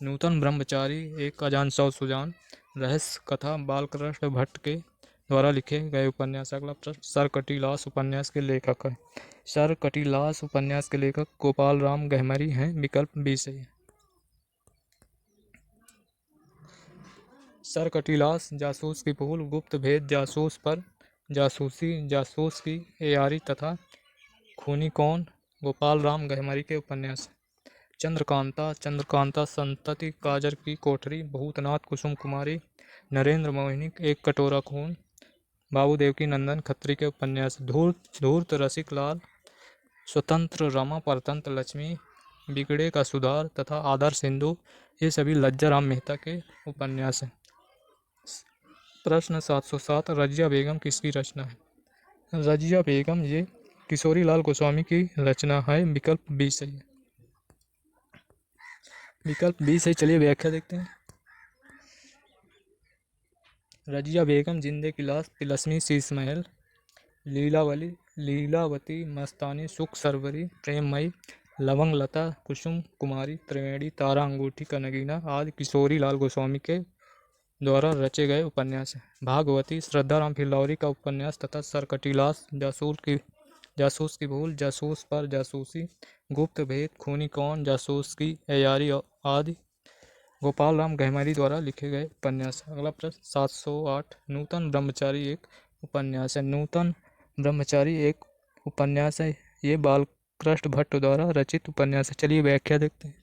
नूतन ब्रह्मचारी एक अजानसौ सुजान रहस्य कथा बालकृष्ण भट्ट के द्वारा लिखे गए उपन्यास। अगला प्रश्न सरकटीलास उपन्यास के लेखक है। सरकटीलास उपन्यास के लेखक गोपाल राम गहमरी हैं। विकल्प बी सही है। सरकटीलास जासूस की भूल, गुप्त भेद, जासूस पर जासूसी, जासूस की एयारी तथा खूनी कौन गोपाल राम गहमरी के उपन्यास। चंद्रकांता संतति, काजर की कोठरी, भूतनाथ, कुसुम कुमारी, नरेंद्र मोहिनी, एक कटोरा खून, बाबू देवकी नंदन खत्री के उपन्यास। धूर्त रसिक लाल, स्वतंत्र रमा, परतंत्र लक्ष्मी, बिगड़े का सुधार तथा आदर्श हिंदू ये सभी लज्जाराम मेहता के उपन्यास हैं। प्रश्न 707 रजिया बेगम किसकी रचना है? रजिया बेगम ये किशोरी लाल गोस्वामी की रचना है। विकल्प बी सही है। विकल्प बी सही। चलिए व्याख्या देखते हैं। रजिया बेगम जिंदे की लाश, तिलस्मी शीश महल, लीलावती मस्तानी, सुख सरवरी, प्रेममयी, लवंग लता, कुसुम कुमारी, त्रिवेणी, तारा अंगूठी का नगीना आदि किशोरी लाल गोस्वामी के द्वारा रचे गए उपन्यास हैं। भागवती श्रद्धाराम फिल्लौरी का उपन्यास तथा सरकटीलास जासूस की भूल, जासूस पर जासूसी, गुप्त भेद, खूनी कौन, जासूस की एयारी आदि गोपाल राम गहमरी द्वारा लिखे गए उपन्यास। अगला प्रश्न 708 नूतन ब्रह्मचारी एक उपन्यास है। नूतन ब्रह्मचारी एक उपन्यास है। ये बालकृष्ण भट्ट द्वारा रचित उपन्यास है। चलिए व्याख्या देखते हैं।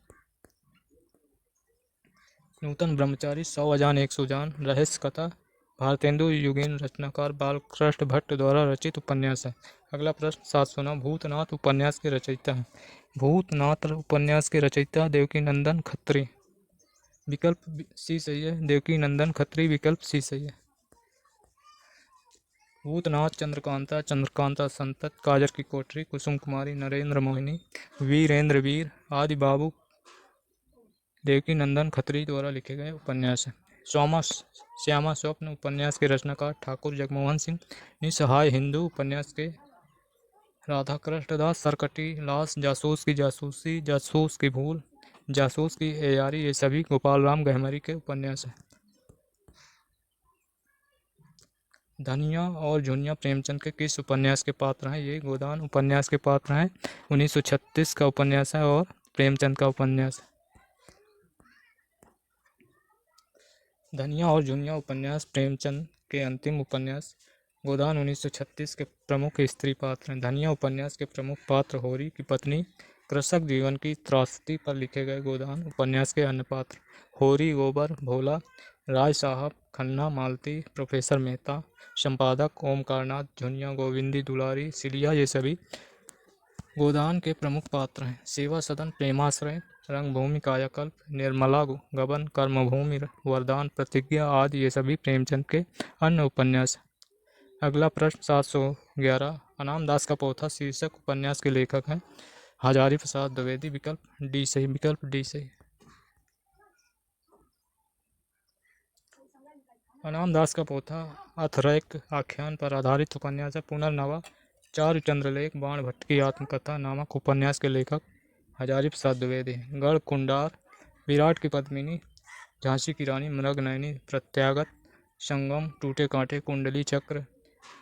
नूतन ब्रह्मचारी 100 अजान एक सुजान रहस्य कथा भारतेंदु युगीन रचनाकार बालकृष्ण भट्ट द्वारा रचित उपन्यास है। अगला प्रश्न 709 भूतनाथ उपन्यास के रचयिता हैं। भूतनाथ उपन्यास के रचयिता देवकी नंदन खत्री। विकल्प सी सही है। देवकी नंदन खत्री विकल्प सी सही है। भूतनाथ चंद्रकांता संतत, काजर की कोठरी, कुसुम कुमारी, नरेंद्र मोहिनी, वीरेंद्र वीर आदि बाबू देवकी नंदन खत्री द्वारा लिखे गए उपन्यास हैं। श्यामा स्वप्न उपन्यास के रचनाकार ठाकुर जगमोहन सिंह। निसहाय हिंदू उपन्यास के राधाकृष्ण दास। सरकटीलास जासूस की जासूसी, जासूस की भूल, जासूस की एयारी ये सभी गोपाल राम गहमरी के उपन्यास हैं। धनिया और झुनिया प्रेमचंद के किस उपन्यास के पात्र हैं? ये गोदान उपन्यास के पात्र हैं। 1936 का उपन्यास है और प्रेमचंद का उपन्यास। धनिया और झुनिया उपन्यास प्रेमचंद के अंतिम उपन्यास। गोदान 1936 के प्रमुख स्त्री पात्र हैं। धनिया उपन्यास के प्रमुख पात्र होरी की पत्नी कृषक जीवन की त्रासदी पर लिखे गए। गोदान उपन्यास के अन्य पात्र होरी, गोबर, भोला, राय साहब, खन्ना, मालती, प्रोफेसर मेहता, संपादक ओमकारनाथ, झुनिया गोविंदी दुलारी, सिलिया, ये सभी गोदान के प्रमुख पात्र हैं। सेवा सदन, प्रेमाश्रय, रंगभूमि, कायाकल्प, निर्मला, गबन, कर्मभूमि, वरदान, प्रतिज्ञा आदि ये सभी प्रेमचंद के अन्य उपन्यास हैं। अगला प्रश्न 711। अनाम दास का पोथा शीर्षक उपन्यास के लेखक हैं हजारी प्रसाद द्विवेदी। विकल्प डी सही। विकल्प डी सही। अनाम दास का पोथा अथर्वैक आख्यान पर आधारित उपन्यास है। पुनर्नवा, चारु चंद्रलेख, बाण भट्ट की आत्मकथा नामक उपन्यास के लेखक हजारी प्रसाद द्विवेदी। गढ़ कुंडार, विराट की पद्मिनी, झांसी की रानी, मृगनयनी, प्रत्यागत, संगम, टूटे कांटे, कुंडली चक्र,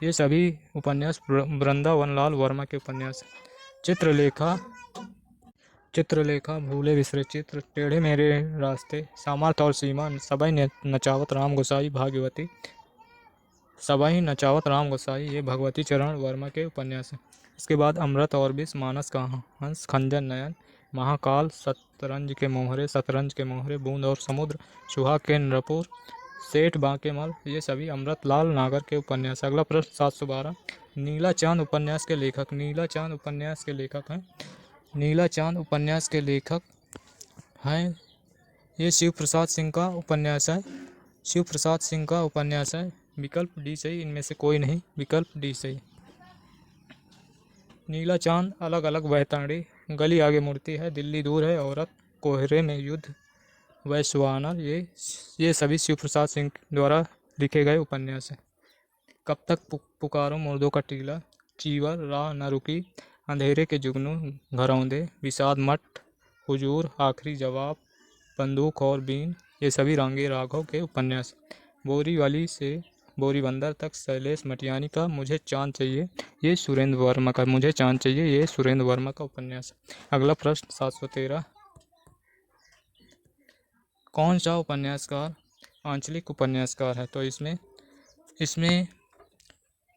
ये सभी उपन्यास वृंदावनलाल वर्मा के उपन्यास हैं। चित्रलेखा, भूले बिसरे चित्र, टेढ़े मेरे रास्ते, सामर्थ और सीमा, सबई नचावत राम गोसाई, भाग्यवती, सबई नचावत राम गोसाई, ये भगवती चरण वर्मा के उपन्यास हैं। इसके बाद अमृत और विष, मानस का हंस, खंजर नयन, महाकाल, शतरंज के मोहरे, बूंद और समुद्र, सुहाग के नरपुर, सेठ बांके ये सभी अमृतलाल नागर के उपन्यास। अगला प्रश्न 712। नीला चांद उपन्यास के लेखक। नीला चांद उपन्यास के लेखक हैं नीला चांद उपन्यास के लेखक हैं ये शिव प्रसाद सिंह का उपन्यास है। शिव प्रसाद सिंह का उपन्यास है। विकल्प डी सही। इनमें से कोई नहीं। विकल्प डी सही। नीला चांद, अलग अलग वैताड़ी, गली आगे मुड़ती है, दिल्ली दूर है, औरत, कोहरे में युद्ध, वैश्वानर, ये सभी शिव प्रसाद सिंह द्वारा लिखे गए उपन्यास हैं। कब तक पुकारो, मुर्दों का टीला, चीवर, राह न रुकी, अंधेरे के जुगनू, घरौंदे, विषाद मठ, हुजूर, आखिरी जवाब, बंदूक और बीन, ये सभी रांगे राघव के उपन्यास। बोरीवली से बोरीबंदर तक, शैलेश मटियानी का मुझे चांद चाहिए, ये सुरेंद्र वर्मा का मुझे चांद चाहिए, ये सुरेंद्र वर्मा का उपन्यास। अगला प्रश्न 713। कौन सा उपन्यासकार आंचलिक उपन्यासकार है? तो इसमें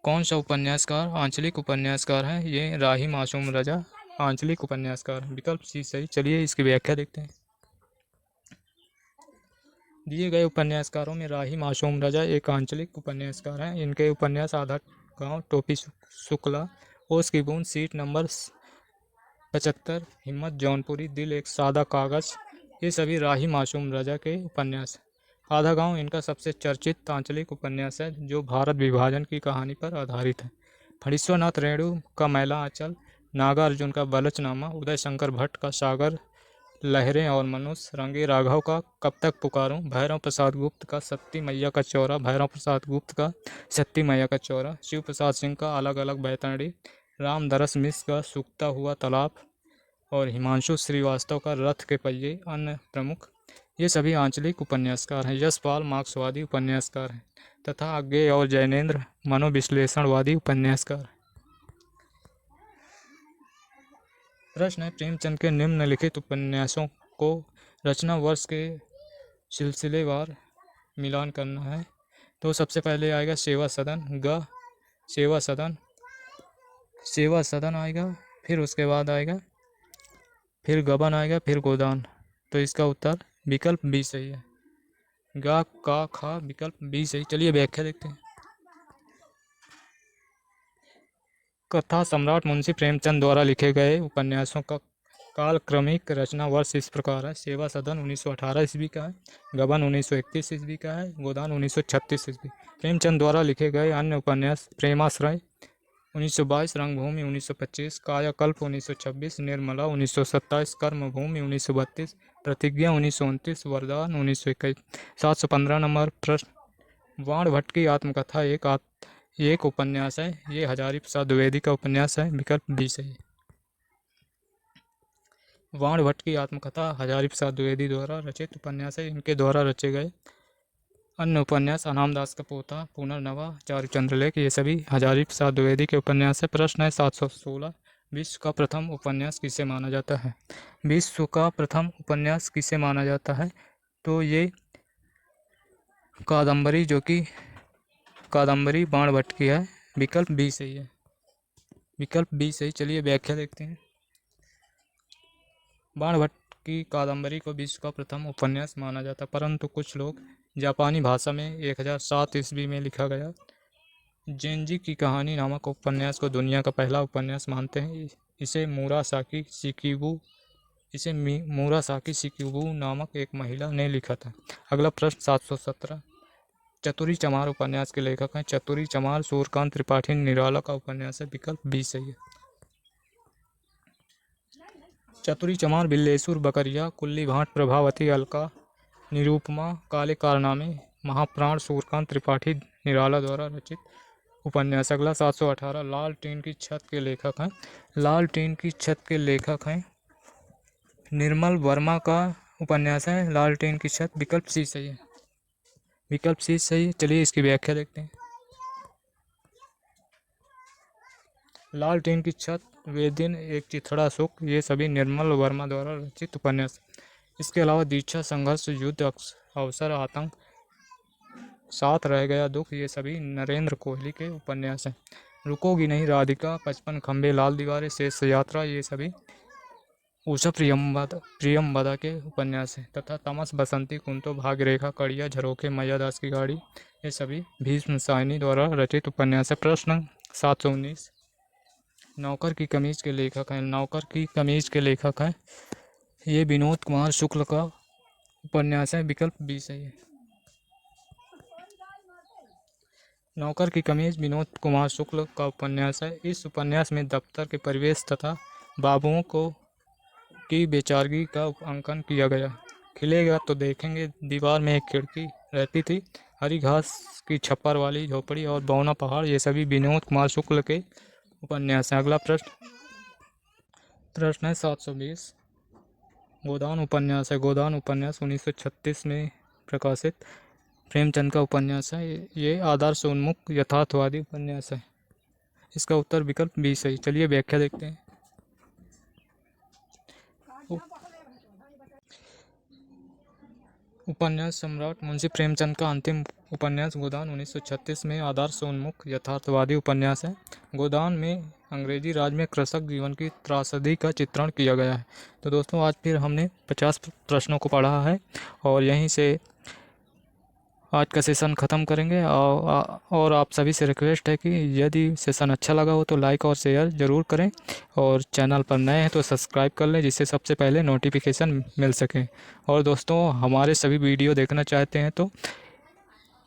कौन सा उपन्यासकार आंचलिक उपन्यासकार है? ये राही मासूम रजा आंचलिक उपन्यासकार। विकल्प सी सही। चलिए इसकी व्याख्या देखते हैं। दिए गए उपन्यासकारों में राही मासूम रजा एक आंचलिक उपन्यासकार हैं। इनके उपन्यास आधा गांव, टोपी शुक्ला, ओस की बूंद, सीट नंबर 75, हिम्मत जौनपुरी, दिल एक सादा कागज, ये सभी राही मासूम रजा के उपन्यास हैं। आधा गांव इनका सबसे चर्चित आंचलिक उपन्यास है जो भारत विभाजन की कहानी पर आधारित है। फणीश्वरनाथ रेणु का मैला आंचल, नागार्जुन का बलचनामा, उदय शंकर भट्ट का सागर लहरें और मनुष्य, रंगे राघव का कब तक पुकारूं, भैरव प्रसाद गुप्त का सत्ती मैया का चौरा, शिव प्रसाद सिंह का अलग अलग बैतरणी, रामदरस मिश्र का सूखता हुआ तालाब और हिमांशु श्रीवास्तव का रथ के पहिए अन्य प्रमुख, ये सभी आंचलिक उपन्यासकार हैं। यशपाल मार्क्सवादी उपन्यासकार हैं तथा अज्ञेय और जैनेन्द्र मनोविश्लेषणवादी उपन्यासकार। प्रश्न है, प्रेमचंद के निम्नलिखित उपन्यासों को रचना वर्ष के सिलसिलेवार मिलान करना है। तो सबसे पहले आएगा सेवा सदन, सेवा सदन आएगा, फिर उसके बाद आएगा, फिर गबन आएगा, फिर गोदान। तो इसका उत्तर विकल्प बी सही है। गा का खा, विकल्प बी सही। चलिए व्याख्या देखते हैं। कथा सम्राट मुंशी प्रेमचंद द्वारा लिखे गए उपन्यासों का कालक्रमिक रचना वर्ष इस प्रकार है। सेवा सदन 1918 ईस्वी का है, गबन 1931 ईस्वी का है, गोदान 1936 ईस्वी। प्रेमचंद द्वारा लिखे गए अन्य उपन्यास प्रेमाश्रय 1922, रंगभूमि 1925, कायाकल्प 1926, निर्मला 1927, कर्मभूमि 1932, प्रतिज्ञा 1929, वरदान 1921। 715 नंबर प्रश्न, बाण भट्ट की आत्मकथा एक उपन्यास है। ये हजारी प्रसाद द्विवेदी का उपन्यास है। विकल्प बी सही। बाण भट्ट की आत्मकथा हजारी प्रसाद द्विवेदी द्वारा रचित उपन्यास है। इनके द्वारा रचे गए अन्य उपन्यास अनाम दास का पोता, पुनर्नवा, चारुचंद्रलेख, ये सभी हजारी प्रसाद द्विवेदी के उपन्यास है। प्रश्न है 716, विश्व का प्रथम उपन्यास किसे माना जाता है? विश्व का प्रथम उपन्यास किसे माना जाता है? तो ये कादम्बरी, जो कि कादम्बरी बाणभट्ट की है। विकल्प बी सही है, विकल्प बी सही। चलिए व्याख्या देखते हैं। बाणभट्ट की कादम्बरी को विश्व का प्रथम उपन्यास माना जाता, परंतु कुछ लोग जापानी भाषा में 1007 ईस्वी में लिखा गया जेंजी की कहानी नामक उपन्यास को दुनिया का पहला उपन्यास मानते हैं। इसे मुरासाकी शिकिबू नामक एक महिला ने लिखा था। अगला प्रश्न 717, चतुरी चमार उपन्यास के लेखक हैं। चतुरी चमार सूर्यकांत त्रिपाठी निराला का उपन्यास है। विकल्प बी सही है। चतुरी चमार बिल्लेसुर, बकरिया, कुल्ली भाट, प्रभावती, अलका, निरूपमा, काले कारनामे, महाप्राण सूर्यकांत त्रिपाठी निराला द्वारा रचित उपन्यास। अगला 718, लाल टीन की छत के लेखक हैं। लाल टीन की छत के लेखक हैं निर्मल वर्मा का उपन्यास है लाल टीन की छत। विकल्प सी सही है, विकल्प सी सही है। चलिए इसकी व्याख्या देखते हैं। लाल टीन की छत, वे दिन, एक चिथड़ा सुख, ये सभी निर्मल वर्मा द्वारा रचित उपन्यास। इसके अलावा दीक्षा, संघर्ष, युद्ध, अवसर, आतंक, साथ रह गया दुख, ये सभी नरेंद्र कोहली के उपन्यास हैं। रुकोगी नहीं राधिका, 55 खंबे, लाल दीवारें, शेष यात्रा, ये सभी उषा प्रियमवदा के उपन्यास हैं। तथा तमस, बसंती, कुंतो, भाग्यरेखा, कड़िया, झरोखे, मैयादास की गाड़ी, ये सभी भीष्म सायनी द्वारा रचित उपन्यास है। प्रश्न 719, नौकर की कमीज के लेखक हैं। नौकर की कमीज के लेखक हैं ये विनोद कुमार शुक्ल का उपन्यास है। विकल्प बी सही है। नौकर की कमीज विनोद कुमार शुक्ल का उपन्यास है। इस उपन्यास में दफ्तर के परिवेश तथा बाबुओं की बेचारगी का अंकन किया गया। खिलेगा तो देखेंगे दीवार में एक खिड़की रहती थी, हरी घास की छप्पर वाली झोपड़ी और बौना पहाड़, ये सभी विनोद कुमार शुक्ल के उपन्यास है। अगला प्रश्न है 720, गोदान उपन्यास है। गोदान उपन्यास 1936 में प्रकाशित प्रेमचंद का उपन्यास है। ये आदर्श उन्मुख यथार्थवादी उपन्यास है। इसका उत्तर विकल्प बी सही। चलिए व्याख्या देखते हैं। उपन्यास सम्राट मुंशी प्रेमचंद का अंतिम उपन्यास गोदान 1936 में आदर्श उन्मुख यथार्थवादी उपन्यास है। गोदान में अंग्रेजी राज में कृषक जीवन की त्रासदी का चित्रण किया गया है। तो दोस्तों आज फिर हमने 50 प्रश्नों को पढ़ा है और यहीं से आज का सेशन ख़त्म करेंगे। और आप सभी से रिक्वेस्ट है कि यदि सेशन अच्छा लगा हो तो लाइक और शेयर ज़रूर करें और चैनल पर नए हैं तो सब्सक्राइब कर लें, जिससे सबसे पहले नोटिफिकेशन मिल सके। और दोस्तों हमारे सभी वीडियो देखना चाहते हैं तो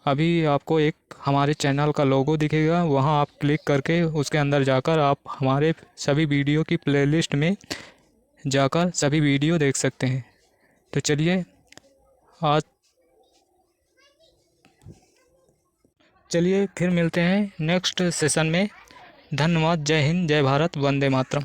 अभी आपको एक हमारे चैनल का लोगो दिखेगा, वहां आप क्लिक करके उसके अंदर जाकर आप हमारे सभी वीडियो की प्लेलिस्ट में जाकर सभी वीडियो देख सकते हैं। तो चलिए फिर मिलते हैं नेक्स्ट सेशन में। धन्यवाद। जय हिंद, जय भारत, वंदे मातरम।